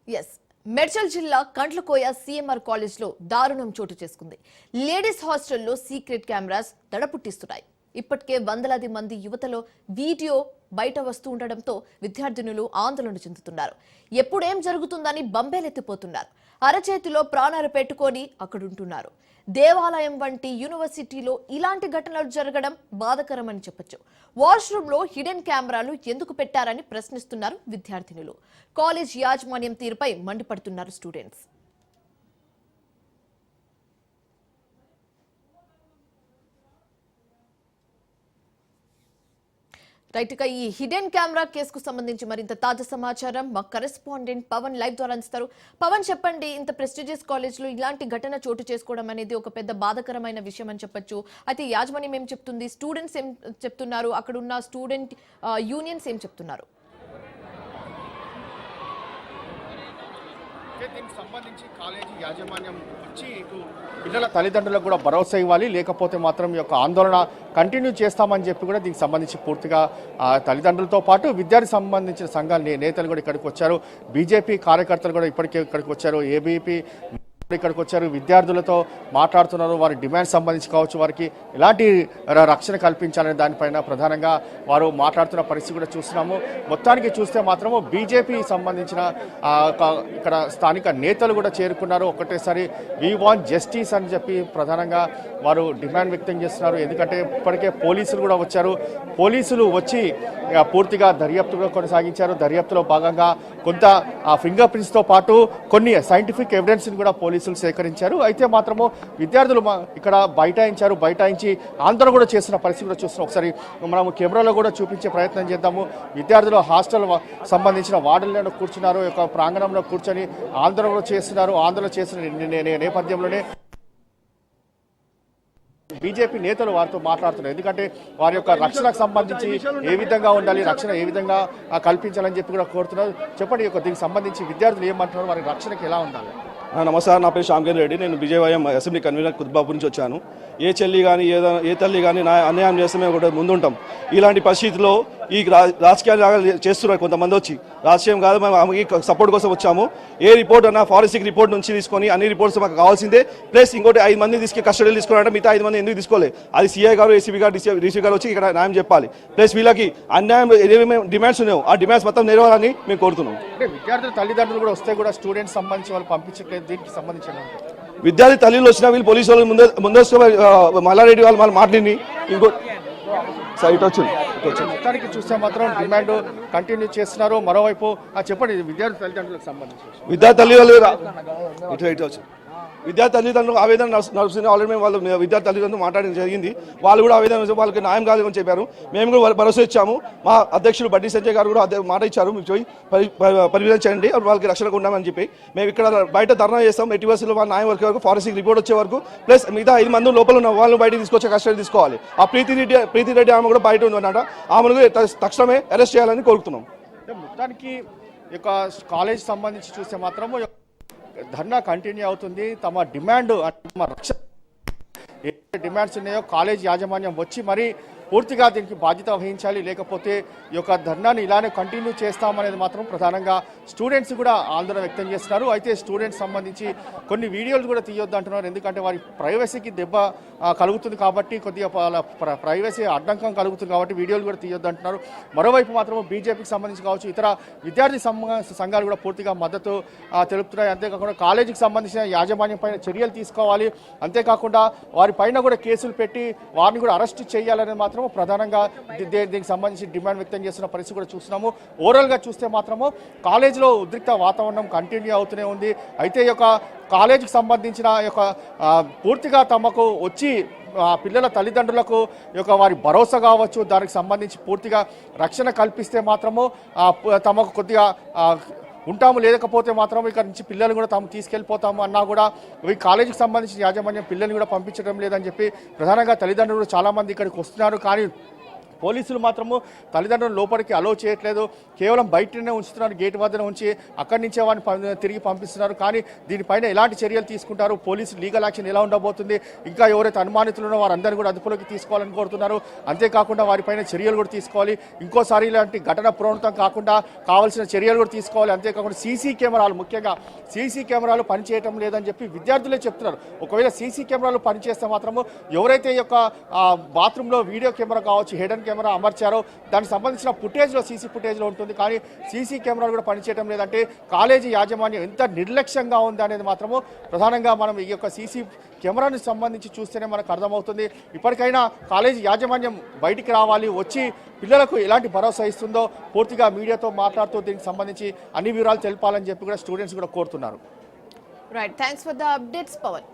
Yes Medchal జిల్లా కంట్లకోయ CMR college లో దారుణం చోటు చేసుకుంది. లేడీస్ హాస్టల్లో సీక్రెట్ కెమెరాస్ దడపుట్టిస్తున్నాయి. ఇప్పటికే వందలాది మంది యువతలో వీడియో బయట వస్తూ ఉండడంతో విద్యార్థినులు ఆందోళన చెందుతున్నారు. ఎప్పుడేం జరుగుతుందని బంబేలెత్తిపోతున్నారు. అరచేతిలో ప్రాణాలు పెట్టుకొని అక్కడుంటున్నారు. దేవాలయం వంటి యూనివర్సిటీలో ఇలాంటి ఘటనలు జరగడం బాధకరమని చెప్పొచ్చు. వాష్రూమ్ లో హిడెన్ కెమెరాలు ఎందుకు పెట్టారని ప్రశ్నిస్తున్నారు విద్యార్థినులు. కాలేజ్ యాజమాన్యం తీరుపై మండిపడుతున్నారు స్టూడెంట్స్. రైట్ గా ఈ హిడెన్ కెమెరా కేసుకు సంబంధించి మరింత తాజా సమాచారం మా కరెస్పాండెంట్ పవన్ లైవ్ ద్వారా అందిస్తారు. పవన్, చెప్పండి, ఇంత ప్రెస్టీజియస్ కాలేజ్ లో ఇలాంటి ఘటన చోటు చేసుకోవడం అనేది ఒక పెద్ద బాధకరమైన విషయం అని చెప్పొచ్చు. అయితే యాజమాన్యం ఏం చెప్తుంది, స్టూడెంట్స్ ఏం చెప్తున్నారు, అక్కడ ఉన్న స్టూడెంట్ యూనియన్స్ ఏం చెప్తున్నారు? దీనికి సంబంధించి కాలేజీ యాజమాన్యం వచ్చి పిల్లల తల్లిదండ్రులకు కూడా భరోసా ఇవ్వాలి, లేకపోతే మాత్రం ఈ యొక్క ఆందోళన కంటిన్యూ చేస్తామని చెప్పి కూడా దీనికి సంబంధించి పూర్తిగా తల్లిదండ్రులతో పాటు విద్యార్థి సంబంధించిన సంఘాల నేతలు కూడా ఇక్కడికి వచ్చారు. బీజేపీ కార్యకర్తలు కూడా ఇప్పటికే ఇక్కడికి వచ్చారు. ఏబీపీ ఇక్కడికి వచ్చారు, విద్యార్థులతో మాట్లాడుతున్నారు. వారి డిమాండ్ సంబంధించి కావచ్చు, వారికి ఎలాంటి రక్షణ కల్పించాలనే దానిపైన ప్రధానంగా వారు మాట్లాడుతున్న పరిస్థితి కూడా చూస్తున్నాము. మొత్తానికి చూస్తే మాత్రము బీజేపీ సంబంధించిన ఇక్కడ స్థానిక నేతలు కూడా చేరుకున్నారు. ఒకటేసారి వీ వాంట్ జస్టిస్ అని చెప్పి ప్రధానంగా వారు డిమాండ్ వ్యక్తం చేస్తున్నారు. ఎందుకంటే ఇప్పటికే పోలీసులు కూడా వచ్చారు. పోలీసులు వచ్చి పూర్తిగా దర్యాప్తు కొనసాగించారు. దర్యాప్తులో భాగంగా కొంత ఫింగర్ ప్రింట్స్తో పాటు కొన్ని సైంటిఫిక్ ఎవిడెన్స్ని కూడా పోలీసులు సేకరించారు. అయితే మాత్రము విద్యార్థులు ఇక్కడ బైఠాయించి ఆందోళన కూడా చేస్తున్న పరిస్థితి కూడా చూస్తున్నాం. ఒకసారి మనం కెమెరాలో కూడా చూపించే ప్రయత్నం చేద్దాము. విద్యార్థులు హాస్టల్ సంబంధించిన వార్డుల్లో కూర్చున్నారు, యొక్క ప్రాంగణంలో కూర్చొని ఆందోళన కూడా చేస్తున్నారు. ఆందోళన చేస్తున్న నేపథ్యంలోనే బీజేపీ నేతలు వారితో మాట్లాడుతున్నారు. ఎందుకంటే వారి యొక్క రక్షణకు సంబంధించి ఏ విధంగా ఉండాలి, రక్షణ ఏ విధంగా కల్పించాలని చెప్పి కూడా కోరుతున్నారు. చెప్పండి, దీనికి సంబంధించి విద్యార్థులు ఏమంటున్నారు, వారి రక్షణకి ఎలా ఉండాలి? నమస్కారం, నా పేరు శ్యామ్కేన్ రెడ్డి. నేను విజయవాయం అసెంబ్లీ కన్వీనర్ కుత్బాపూర్ నుంచి వచ్చాను. ఏ చెల్లి కానీ ఏ తల్లి కానీ అన్యాయం చేస్తే మేము కూడా ముందుంటాం. ఇలాంటి పరిస్థితుల్లో ఈ రాజకీయాలు చేస్తున్నారు కొంతమంది వచ్చి. రాజకీయం కాదు, మేము సపోర్ట్ కోసం వచ్చాము. ఏ రిపోర్ట్ అన్నా ఫారెన్సిక్ రిపోర్ట్ నుంచి తీసుకొని అన్ని రిపోర్ట్స్ మాకు కావాల్సిందే. ప్లస్ ఇంకోటి 5 మంది కస్టడీలు తీసుకున్నారంటే మిగతా 5 మంది ఎందుకు తీసుకోలేదు? అది సీఐ గారు, ఏసీబీ గారు, డీసీ గారు వచ్చి ఇక్కడ న్యాయం చెప్పాలి. ప్లస్ వీళ్ళకి అన్యాయం ఏమేమి డిమాండ్స్ ఉన్నాయో ఆ డిమాండ్స్ మొత్తం నెరవేరాలని మేము కోరుతున్నాం. అంటే విద్యార్థుల తల్లిదండ్రులు కూడా వస్తే కూడా స్టూడెంట్స్ సంబంధించి వాళ్ళు పంపించట్లేదు. దీనికి సంబంధించిన విద్యార్థి తల్లిలు వచ్చినా వీళ్ళు పోలీసు వాళ్ళు ముందస్తు మల్లారెడ్డి వాళ్ళు మాట్లాడి ఇంకో సైట్ వచ్చింది. మొత్తానికి చూస్తే మాత్రం డిమాండ్ కంటిన్యూ చేస్తున్నారు. మరోవైపు చెప్పండి, విద్యార్థి తల్లిదండ్రులకు సంబంధించి విద్యార్థి తల్లిదండ్రులు వచ్చింది. విద్యార్థి తల్లిదండ్రులు ఆవేదన నడుస్తుంది. ఆల్రెడీ మేము వాళ్ళు విద్యార్థి తల్లిదండ్రులు మాట్లాడడం జరిగింది. వాళ్ళు కూడా ఆవేదన వాళ్ళకి న్యాయం కాదని చెప్పారు. మేము కూడా భరోసా ఇచ్చాము. మా అధ్యక్షుడు బండి సంజయ్ గారు కూడా మాట ఇచ్చారు, మీకు పోయి పరిశీలన చేయండి, వాళ్ళకి రక్షణగా ఉన్నామని చెప్పి. మేము ఇక్కడ బయట ధర్నా చేస్తాం. ఎటీవీసీలో వాళ్ళ న్యాయం వరకు ఫారెన్సిక్ రిపోర్ట్ వచ్చే వరకు. ప్లస్ మిగతా 5 మంది లోపల ఉన్న వాళ్ళు బయట తీసుకొచ్చే కస్టడీ తీసుకోవాలి. ఆ ప్రీతి రెడ్డి ఆమె కూడా బయట ఉందన్నమాట. ఆమెను తక్షణమే అరెస్ట్ చేయాలని కోరుతున్నాం. మొత్తానికి ఇక కాలేజ్ సంబంధించి చూస్తే మాత్రము ధర్నా కంటిన్యూ అవుతుంది. తమ డిమాండ్ రక్షణ ఏ డిమాండ్స్ ఉన్నాయో కాలేజ్ యాజమాన్యం వచ్చి మరి పూర్తిగా దీనికి బాధ్యత వహించాలి, లేకపోతే ఈ యొక్క ధర్నాన్ని ఇలానే కంటిన్యూ చేస్తామనేది మాత్రం ప్రధానంగా స్టూడెంట్స్ కూడా ఆందోళన వ్యక్తం చేస్తున్నారు. అయితే స్టూడెంట్స్ సంబంధించి కొన్ని వీడియోలు కూడా తీయొద్దు అంటున్నారు. ఎందుకంటే వారి ప్రైవసీకి దెబ్బ కలుగుతుంది కాబట్టి, కొద్దిగా ప్రైవసీ అడ్డంకం కలుగుతుంది కాబట్టి వీడియోలు కూడా తీయొద్దు అంటున్నారు. మరోవైపు మాత్రం బీజేపీకి సంబంధించి కావచ్చు, ఇతర విద్యార్థి సంఘాలు కూడా పూర్తిగా మద్దతు తెలుపుతున్నాయి. అంతేకాకుండా కాలేజీకి సంబంధించిన యాజమాన్యం పైన చర్యలు తీసుకోవాలి, అంతేకాకుండా వారి పైన కూడా కేసులు పెట్టి వారిని కూడా అరెస్ట్ చేయాలనేది మాత్రం ప్రధానంగా దీనికి సంబంధించి డిమాండ్ వ్యక్తం చేస్తున్న పరిస్థితి కూడా చూస్తున్నాము. ఓవరాల్గా చూస్తే మాత్రము కాలేజీలో ఉద్రిక్త వాతావరణం కంటిన్యూ అవుతూనే ఉంది. అయితే ఈ యొక్క కాలేజీకి సంబంధించిన యొక్క పూర్తిగా తమకు వచ్చి పిల్లల తల్లిదండ్రులకు యొక్క వారి భరోసా కావచ్చు, దానికి సంబంధించి పూర్తిగా రక్షణ కల్పిస్తే మాత్రము తమకు కొద్దిగా ఉంటాము, లేకపోతే మాత్రం ఇక్కడ నుంచి పిల్లలు కూడా తాము తీసుకెళ్ళిపోతాము అన్నా కూడా ఈ కాలేజీకి సంబంధించిన యాజమాన్యం పిల్లల్ని కూడా పంపించడం లేదని చెప్పి ప్రధానంగా తల్లిదండ్రులు చాలామంది ఇక్కడికి వస్తున్నారు. కానీ పోలీసులు మాత్రము తల్లిదండ్రులు లోపలికి అలో చేయట్లేదు, కేవలం బయటనే ఉంచుతున్నారు, గేట్ వద్దనే ఉంచి అక్కడి నుంచే వారిని తిరిగి పంపిస్తున్నారు. కానీ దీనిపైన ఎలాంటి చర్యలు తీసుకుంటారు, పోలీసు లీగల్ యాక్షన్ ఎలా ఉండబోతుంది, ఇంకా ఎవరైతే అనుమానితులు ఉన్నారో వారందరినీ కూడా అదుపులోకి తీసుకోవాలని కోరుతున్నారు. అంతేకాకుండా వారిపైన చర్యలు కూడా తీసుకోవాలి, ఇంకోసారి ఇలాంటి ఘటన పునరావృతం కాకుండా కావాల్సిన చర్యలు కూడా తీసుకోవాలి. అంతేకాకుండా సీసీ కెమెరాలు, ముఖ్యంగా సీసీ కెమెరాలు పనిచేయటం లేదని చెప్పి విద్యార్థులే చెప్తున్నారు. ఒకవేళ సీసీ కెమెరాలు పనిచేస్తే మాత్రము ఎవరైతే ఈ యొక్క బాత్రూంలో వీడియో కెమెరా కావచ్చు, హెడెన్ కెమెరా అమర్చారో దానికి సంబంధించిన ఫుటేజ్లో, సీసీ ఫుటేజ్లో ఉంటుంది. కానీ సీసీ కెమెరాలు కూడా పనిచేయడం లేదంటే కాలేజీ యాజమాన్యం ఎంత నిర్లక్ష్యంగా ఉంది అనేది మాత్రము ప్రధానంగా మనం ఈ యొక్క సీసీ కెమెరాని సంబంధించి చూస్తేనే మనకు అర్థమవుతుంది. ఇప్పటికైనా కాలేజీ యాజమాన్యం బయటికి రావాలి, వచ్చి పిల్లలకు ఎలాంటి భరోసా ఇస్తుందో పూర్తిగా మీడియాతో మాట్లాడుతూ దీనికి సంబంధించి అన్ని వివరాలు తెలపాలని చెప్పి కూడా స్టూడెంట్స్ కూడా కోరుతున్నారు. Right, thanks for the updates Pawan.